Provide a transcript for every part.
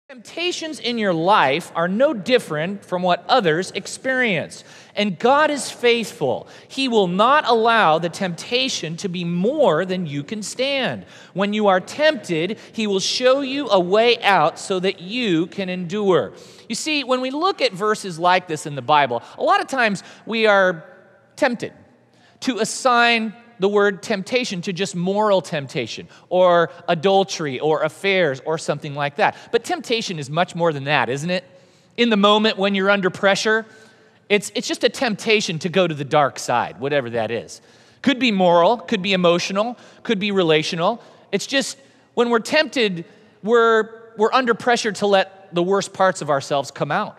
Temptations in your life are no different from what others experience. And God is faithful. He will not allow the temptation to be more than you can stand. When you are tempted, He will show you a way out so that you can endure. You see, when we look at verses like this in the Bible, a lot of times we are tempted to assign the word temptation to just moral temptation or adultery or affairs or something like that. But temptation is much more than that, isn't it? In the moment when you're under pressure, it's just a temptation to go to the dark side, whatever that is. Could be moral, could be emotional, could be relational. It's just when we're tempted, we're under pressure to let the worst parts of ourselves come out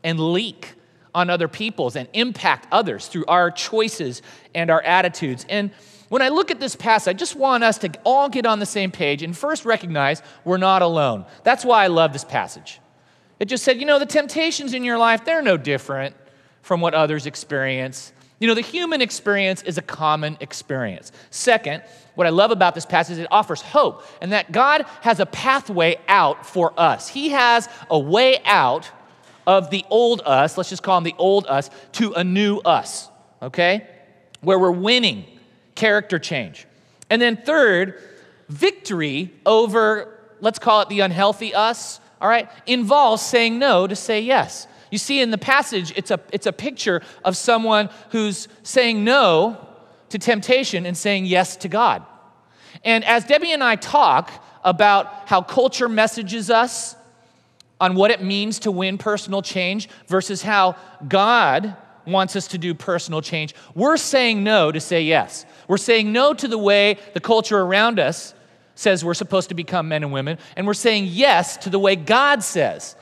and leak on other people's and impact others through our choices and our attitudes. And when I look at this passage, I just want us to all get on the same page and first recognize we're not alone. That's why I love this passage. It just said, the temptations in your life, they're no different from what others experience. The human experience is a common experience. Second, what I love about this passage is it offers hope, and that God has a pathway out for us. He has a way out of the old us, let's just call him the old us, to a new us, okay? Where we're winning character change. And then third, victory over, let's call it the unhealthy us, all right, involves saying no to say yes. You see in the passage, it's a picture of someone who's saying no to temptation and saying yes to God. And as Debbie and I talk about how culture messages us on what it means to win personal change versus how God wants us to do personal change, we're saying no to say yes. We're saying no to the way the culture around us says we're supposed to become men and women, and we're saying yes to the way God says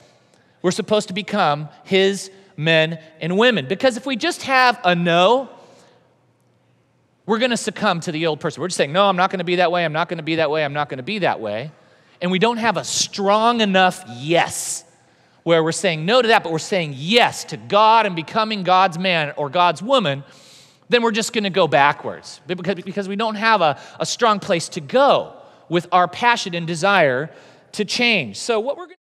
we're supposed to become His men and women. Because if we just have a no, we're going to succumb to the old person. We're just saying, no, I'm not going to be that way, I'm not going to be that way, I'm not going to be that way. And we don't have a strong enough yes, where we're saying no to that, but we're saying yes to God and becoming God's man or God's woman, then we're just going to go backwards because we don't have a strong place to go with our passion and desire to change. So what we're going to